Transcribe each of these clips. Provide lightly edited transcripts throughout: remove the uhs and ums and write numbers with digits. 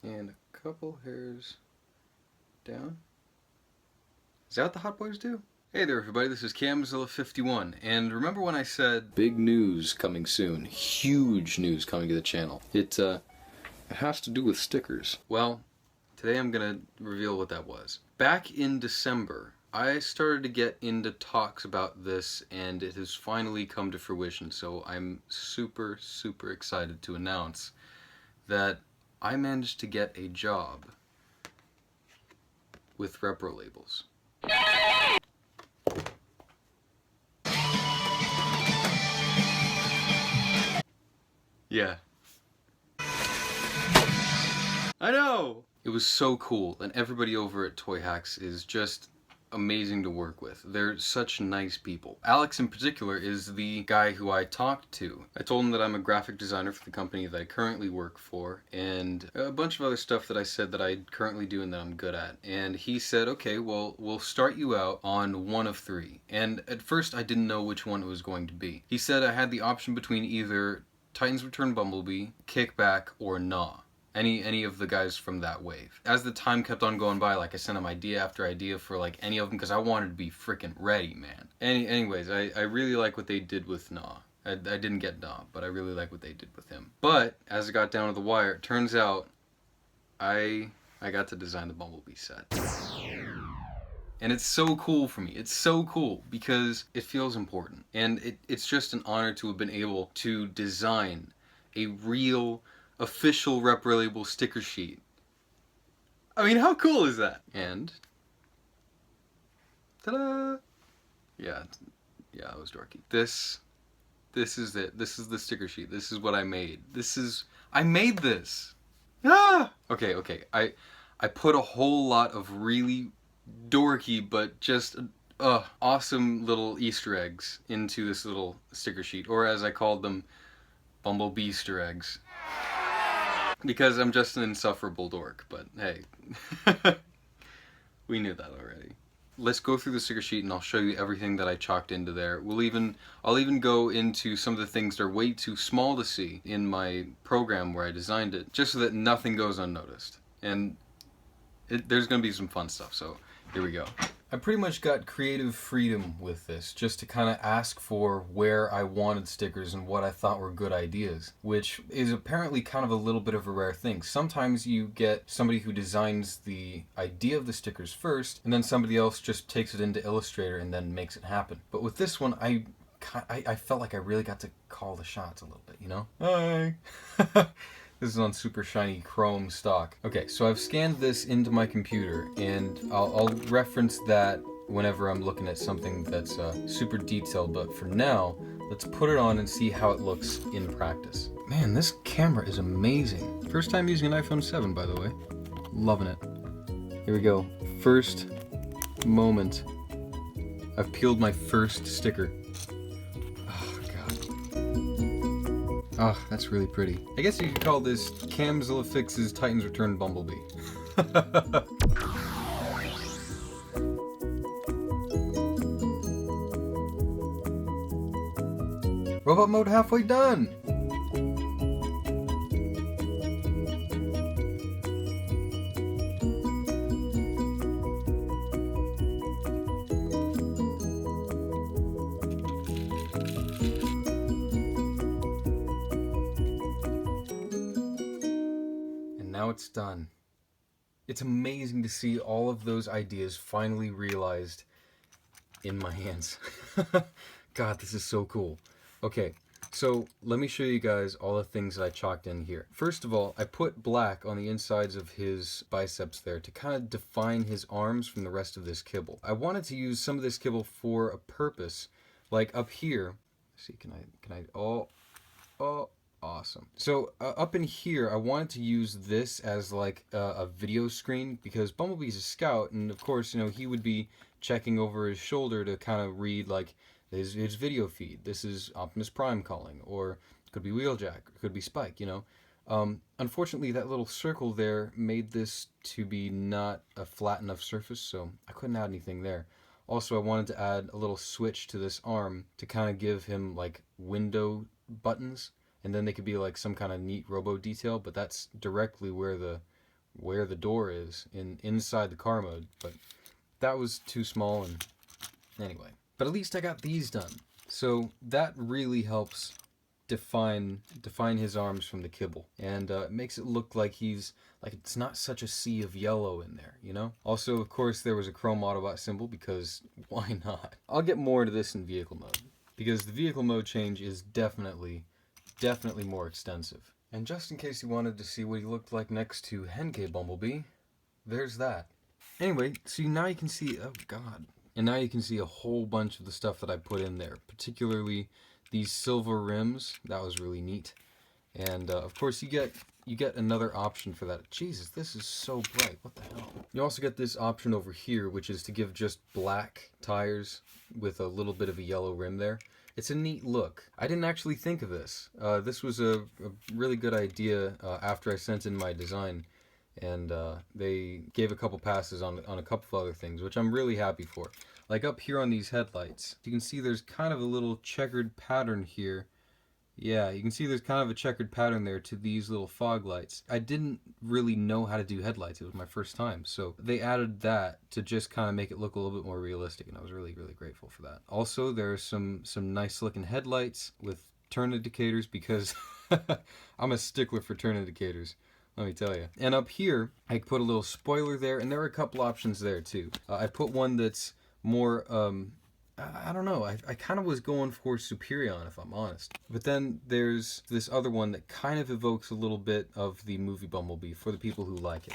And a couple hairs down. Is that what the Hot Boys do? Hey there everybody, this is Camzilla51, and remember when I said big news coming soon, huge news coming to the channel. It has to do with stickers. Well, today I'm gonna reveal what that was. Back in December, I started to get into talks about this, and it has finally come to fruition, so I'm super excited to announce that I managed to get a job with REPROLABELs. Yeah. I know! It was so cool, and everybody over at Toy Hacks is just amazing to work with. They're such nice people. Alex in particular is the guy who I talked to. I told him that I'm a graphic designer for the company that I currently work for, and a bunch of other stuff that I said that I currently do and that I'm good at. And he said, okay, well, we'll start you out on one of three. And at first I didn't know which one it was going to be. He said I had the option between either Titans Return Bumblebee, Kickback, or Gnaw. Any of the guys from that wave. As the time kept on going by, like I sent him idea after idea for like any of them because I wanted to be freaking ready, man. Anyways, I really like what they did with Gnaw. I didn't get Gnaw, but I really like what they did with him. But as it got down to the wire, it turns out I got to design the Bumblebee set. And it's so cool for me. It's so cool because it feels important. And it's just an honor to have been able to design a real official REPROLABEL sticker sheet. I mean, how cool is that? And ta-da! Yeah, that was dorky. This is it. This is the sticker sheet. This is what I made. I made this. Ah! Okay. I put a whole lot of really dorky but just awesome little Easter eggs into this little sticker sheet, or as I called them, Bumblebee Easter eggs. Because I'm just an insufferable dork, but hey, we knew that already. Let's go through the sticker sheet and I'll show you everything that I chalked into there. I'll even go into some of the things that are way too small to see in my program where I designed it, just so that nothing goes unnoticed. And there's gonna be some fun stuff, so here we go. I pretty much got creative freedom with this, just to kind of ask for where I wanted stickers and what I thought were good ideas, which is apparently kind of a little bit of a rare thing. Sometimes you get somebody who designs the idea of the stickers first, and then somebody else just takes it into Illustrator and then makes it happen. But with this one, I felt like I really got to call the shots a little bit, you know? Hi! This is on super shiny chrome stock. Okay, so I've scanned this into my computer, and I'll reference that whenever I'm looking at something that's super detailed, but for now, let's put it on and see how it looks in practice. Man, this camera is amazing. First time using an iPhone 7, by the way. Loving it. Here we go. First moment. I've peeled my first sticker. Oh, that's really pretty. I guess you could call this Camzilla Fixes Titans Return Bumblebee. Robot mode halfway done! Now it's done. It's amazing to see all of those ideas finally realized in my hands. God, this is so cool. Okay, so let me show you guys all the things that I chalked in here. First of all, I put black on the insides of his biceps there to kind of define his arms from the rest of this kibble. I wanted to use some of this kibble for a purpose, like up here. Let's see, can I, oh, awesome. So up in here, I wanted to use this as like a video screen because Bumblebee's a scout, and of course, you know, he would be checking over his shoulder to kind of read like his video feed. This is Optimus Prime calling, or it could be Wheeljack, it could be Spike, you know. Unfortunately, that little circle there made this to be not a flat enough surface, so I couldn't add anything there. Also, I wanted to add a little switch to this arm to kind of give him like window buttons, and then they could be like some kind of neat robo detail, but that's directly where the where the door is inside the car mode, but that was too small, and anyway. But at least I got these done. So that really helps define his arms from the kibble, and it makes it look like he's like it's not such a sea of yellow in there, you know. Also, of course, there was a chrome Autobot symbol because why not? I'll get more into this in vehicle mode because the vehicle mode change is definitely more extensive. And just in case you wanted to see what he looked like next to Henkei Bumblebee, there's that. Anyway, so now you can see, oh god. And now you can see a whole bunch of the stuff that I put in there, particularly these silver rims. That was really neat. And of course you get another option for that. Jesus, this is so bright. What the hell? You also get this option over here, which is to give just black tires with a little bit of a yellow rim there. It's a neat look. I didn't actually think of this. This was a really good idea after I sent in my design. And they gave a couple passes on a couple of other things, which I'm really happy for. Like up here on these headlights, you can see there's kind of a little checkered pattern here. Yeah, you can see there's kind of a checkered pattern there to these little fog lights. I didn't really know how to do headlights. It was my first time. So they added that to just kind of make it look a little bit more realistic, and I was really, really grateful for that. Also, there's some nice looking headlights with turn indicators because I'm a stickler for turn indicators. Let me tell you. And up here, I put a little spoiler there, and there are a couple options there too. I put one that's more, I don't know, I kind of was going for Superion, if I'm honest. But then there's this other one that kind of evokes a little bit of the movie Bumblebee for the people who like it.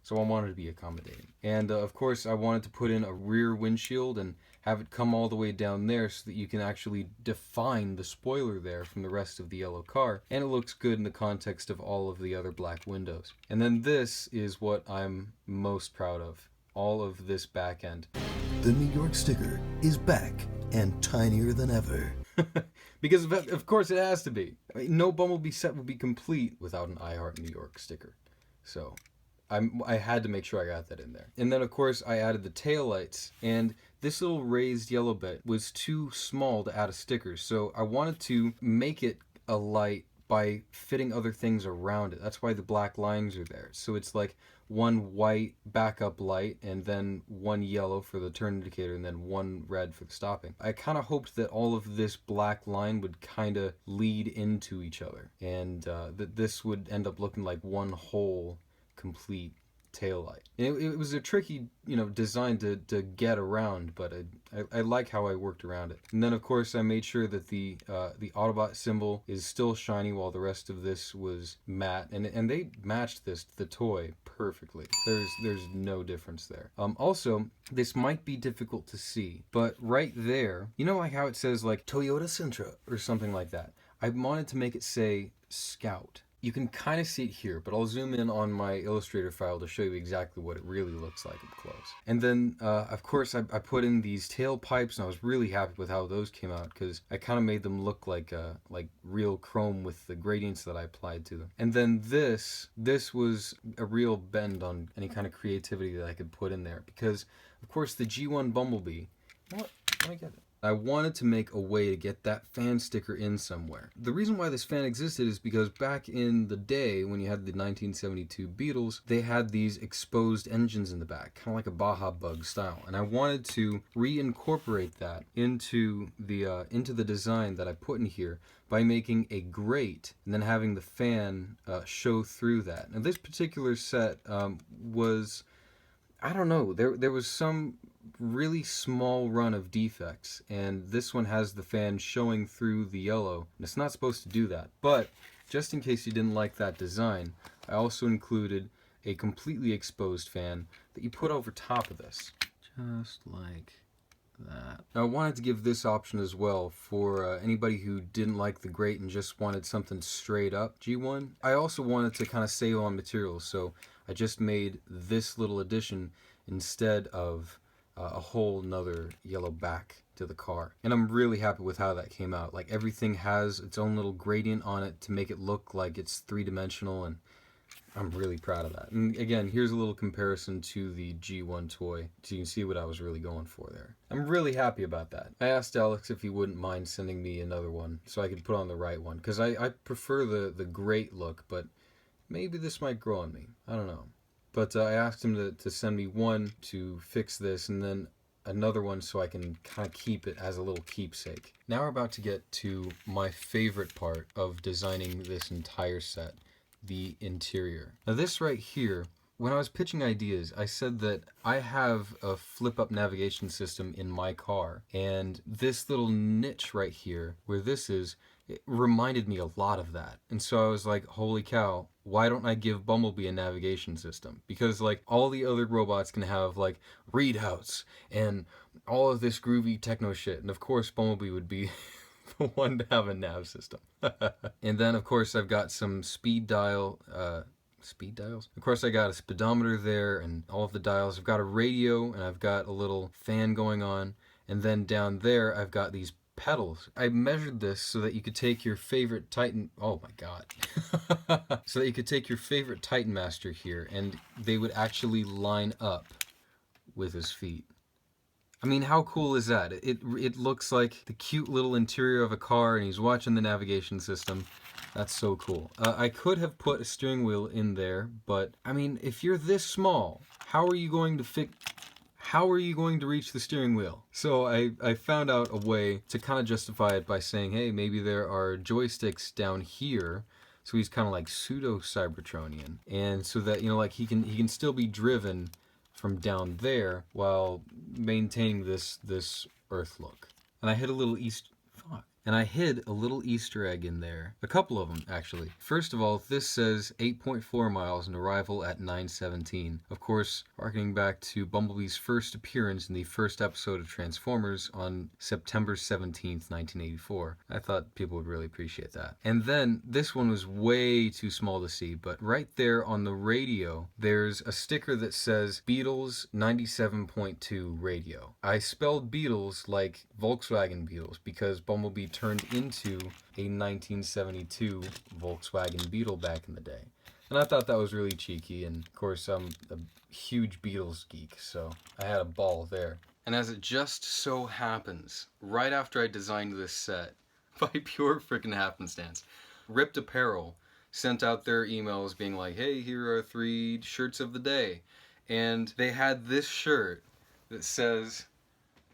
So I wanted to be accommodating. And of course, I wanted to put in a rear windshield and have it come all the way down there so that you can actually define the spoiler there from the rest of the yellow car. And it looks good in the context of all of the other black windows. And then this is what I'm most proud of. All of this back end. The New York sticker is back and tinier than ever. Because of course it has to be. I mean, no Bumblebee set would be complete without an I Heart New York sticker. So I had to make sure I got that in there. And then of course I added the taillights, and this little raised yellow bit was too small to add a sticker, so I wanted to make it a light by fitting other things around it. That's why the black lines are there. So it's like one white backup light and then one yellow for the turn indicator and then one red for the stopping. I kind of hoped that all of this black line would kind of lead into each other, and that this would end up looking like one whole complete tail light. It was a tricky, design to get around, but I like how I worked around it. And then of course I made sure that the Autobot symbol is still shiny while the rest of this was matte, and they matched the toy perfectly. There's no difference there. Also, this might be difficult to see, but right there, like how it says like Toyota Sentra or something like that. I wanted to make it say Scout. You can kind of see it here, but I'll zoom in on my Illustrator file to show you exactly what it really looks like up close. And then, of course, I put in these tailpipes, and I was really happy with how those came out because I kind of made them look like real chrome with the gradients that I applied to them. And then this was a real bend on any kind of creativity that I could put in there because, of course, the G1 Bumblebee. What? Let me get it. I wanted to make a way to get that fan sticker in somewhere. The reason why this fan existed is because back in the day when you had the 1972 Beetles, they had these exposed engines in the back, kind of like a Baja Bug style. And I wanted to reincorporate that into the design that I put in here by making a grate and then having the fan show through that. Now this particular set was, I don't know, there was some really small run of defects, and this one has the fan showing through the yellow, and it's not supposed to do that. But just in case you didn't like that design, I also included a completely exposed fan that you put over top of this, just like that. Now I wanted to give this option as well for anybody who didn't like the grate and just wanted something straight up G1. I also wanted to kind of save on materials, so I just made this little addition instead of a whole nother yellow back to the car. And I'm really happy with how that came out. Like everything has its own little gradient on it to make it look like it's three-dimensional, and I'm really proud of that. And again, here's a little comparison to the G1 toy, so you can see what I was really going for there. I'm really happy about that. I asked Alex if he wouldn't mind sending me another one so I could put on the right one, because I prefer the grate look, but maybe this might grow on me. I don't know. But I asked him to send me one to fix this, and then another one so I can kind of keep it as a little keepsake. Now we're about to get to my favorite part of designing this entire set, the interior. Now this right here, when I was pitching ideas, I said that I have a flip-up navigation system in my car, and this little niche right here, where this is, it reminded me a lot of that. And so I was like, holy cow, why don't I give Bumblebee a navigation system? Because like all the other robots can have like readouts and all of this groovy techno shit, and of course Bumblebee would be the one to have a nav system. And then of course I've got some speed dials. Of course I got a speedometer there and all of the dials. I've got a radio and I've got a little fan going on. And then down there I've got these pedals. I measured this so that you could take your favorite Titan, oh my god. So that you could take your favorite Titan Master here and they would actually line up with his feet. I mean, how cool is that? It looks like the cute little interior of a car and he's watching the navigation system. That's so cool. I could have put a steering wheel in there, but I mean, if you're this small, how are you going to reach the steering wheel? So I found out a way to kind of justify it by saying, hey, maybe there are joysticks down here. So he's kind of like pseudo Cybertronian, and so that, you know, like he can still be driven from down there while maintaining this Earth look. And I hid a little Easter egg in there. A couple of them, actually. First of all, this says 8.4 miles and arrival at 9:17. Of course, harkening back to Bumblebee's first appearance in the first episode of Transformers on September 17th, 1984. I thought people would really appreciate that. And then, this one was way too small to see, but right there on the radio, there's a sticker that says Beatles 97.2 radio. I spelled Beatles like Volkswagen Beetles because Bumblebee turned into a 1972 Volkswagen Beetle back in the day. And I thought that was really cheeky, and of course I'm a huge Beatles geek, so I had a ball there. And as it just so happens, right after I designed this set, by pure freaking happenstance, Ripped Apparel sent out their emails being like, hey, here are 3 shirts of the day. And they had this shirt that says,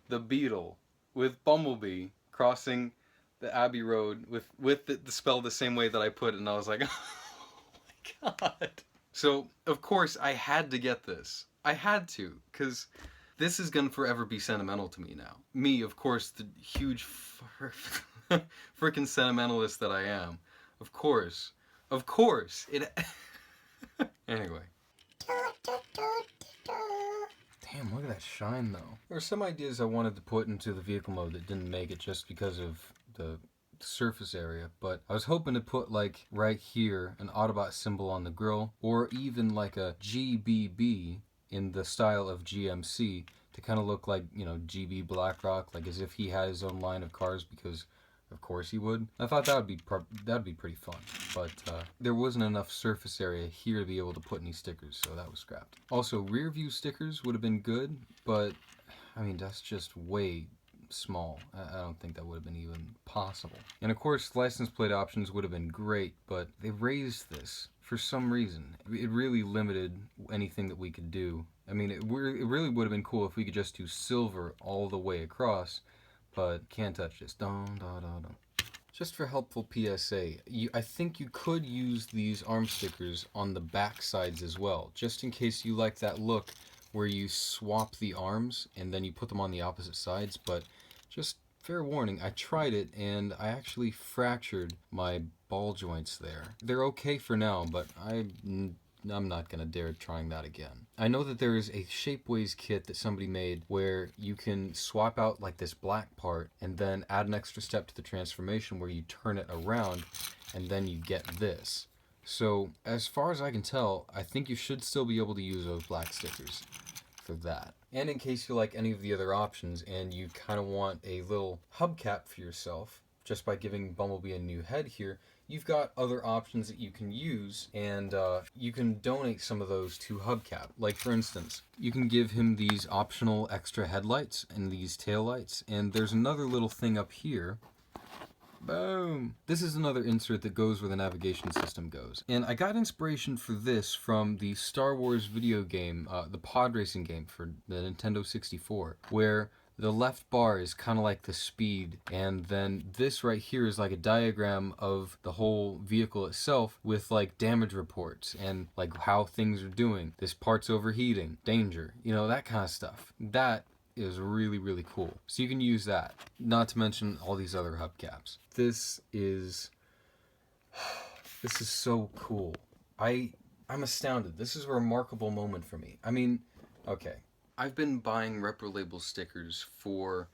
the Beetle, with Bumblebee crossing the Abbey Road with the spell the same way that I put it, and I was like, oh my god. So, of course, I had to get this. I had to, because this is gonna forever be sentimental to me now. Me, of course, the huge freaking sentimentalist that I am. Of course, it... Anyway. Damn, look at that shine, though. There were some ideas I wanted to put into the vehicle mode that didn't make it just because of the surface area, but I was hoping to put, like, right here, an Autobot symbol on the grille, or even like a GBB in the style of GMC to kind of look like, you know, GB Blackrock, like as if he had his own line of cars, because of course he would. I thought that'd be pretty fun, but there wasn't enough surface area here to be able to put any stickers, so that was scrapped. Also, rear view stickers would have been good, but I mean, that's just way small. I don't think that would have been even possible. And of course, license plate options would have been great, but they raised this for some reason. It really limited anything that we could do. I mean, it really would have been cool if we could just do silver all the way across, but can't touch this. Just for helpful PSA, I think you could use these arm stickers on the back sides as well, just in case you like that look where you swap the arms and then you put them on the opposite sides. But just fair warning, I tried it and I actually fractured my ball joints there. They're okay for now, but I'm not gonna dare trying that again. I know that there is a Shapeways kit that somebody made where you can swap out like this black part and then add an extra step to the transformation where you turn it around and then you get this. So as far as I can tell, I think you should still be able to use those black stickers for that. And in case you like any of the other options and you kind of want a little hubcap for yourself, just by giving Bumblebee a new head here, you've got other options that you can use, and you can donate some of those to Hubcap. Like, for instance, you can give him these optional extra headlights and these taillights, and there's another little thing up here Boom! This is another insert that goes where the navigation system goes. And I got inspiration for this from the Star Wars video game, the pod racing game for the Nintendo 64, where the left bar is kind of like the speed, and then this right here is like a diagram of the whole vehicle itself with like damage reports and like how things are doing. This part's overheating, danger, you know, that kind of stuff. That is really, really cool. So you can use that, not to mention all these other hubcaps. This is so cool. I'm astounded. This is a remarkable moment for me. I mean, okay. I've been buying REPROLABEL stickers for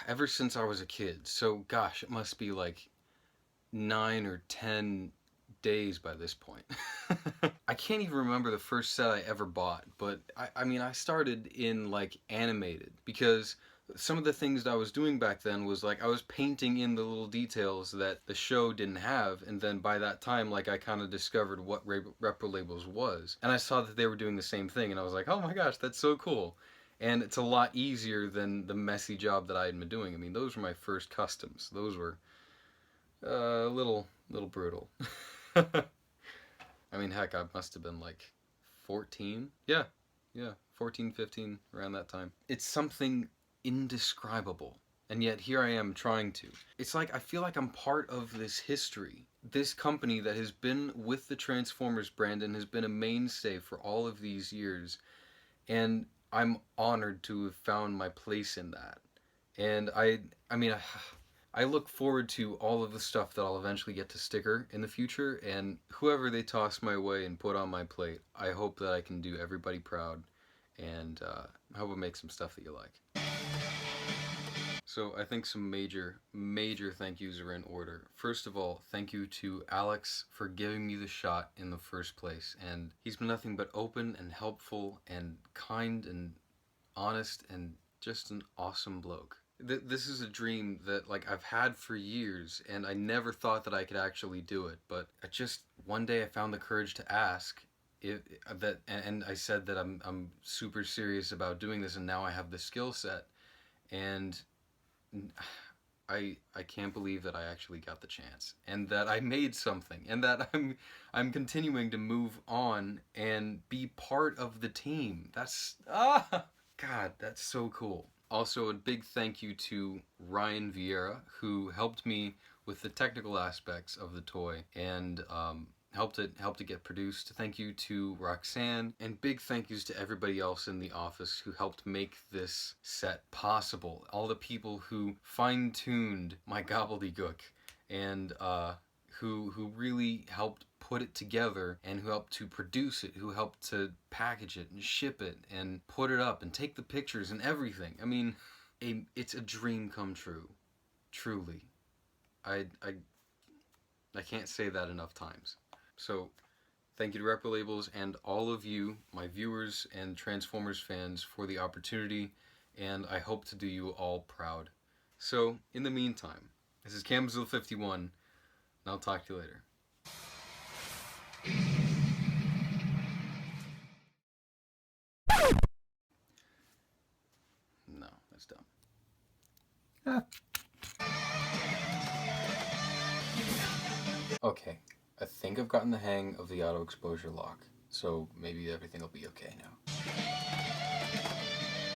ever since I was a kid. So gosh, it must be like 9 or 10 days by this point. I can't even remember the first set I ever bought, but I mean, I started in like animated, because some of the things that I was doing back then was like I was painting in the little details that the show didn't have, and then by that time, like, I kind of discovered what REPROLABELS was, and I saw that they were doing the same thing, and I was like, oh my gosh, that's so cool. And it's a lot easier than the messy job that I had been doing. I mean, those were my first customs. Those were a little brutal. I mean, heck, I must have been like 14. Yeah, 14, 15, around that time. It's something indescribable, and yet here I am trying to. It's like I feel like I'm part of this history. This company that has been with the Transformers brand and has been a mainstay for all of these years, and I'm honored to have found my place in that. And I mean, I look forward to all of the stuff that I'll eventually get to sticker in the future, and whoever they toss my way and put on my plate, I hope that I can do everybody proud, and I hope I make some stuff that you like. So I think some major thank yous are in order. First of all, thank you to Alex for giving me the shot in the first place, and he's been nothing but open and helpful and kind and honest and just an awesome bloke. This is a dream that like I've had for years, and I never thought that I could actually do it, but I just one day I found the courage to ask if that, and I said that I'm super serious about doing this, and now I have the skill set, and I can't believe that I actually got the chance, and that I made something, and that I'm continuing to move on and be part of the team. That's God, that's so cool. Also, a big thank you to Ryan Vieira, who helped me with the technical aspects of the toy and helped it get produced. Thank you to Roxanne, and big thank yous to everybody else in the office who helped make this set possible. All the people who fine-tuned my gobbledygook and who really helped put it together, and who helped to produce it, who helped to package it and ship it and put it up and take the pictures and everything. I mean, it's a dream come true. Truly. I can't say that enough times. So, thank you to REPROLABELS and all of you, my viewers and Transformers fans, for the opportunity, and I hope to do you all proud. So, in the meantime, this is Camzilla51, and I'll talk to you later. No, that's dumb. Okay, I think I've gotten the hang of the auto exposure lock, so maybe everything will be okay now.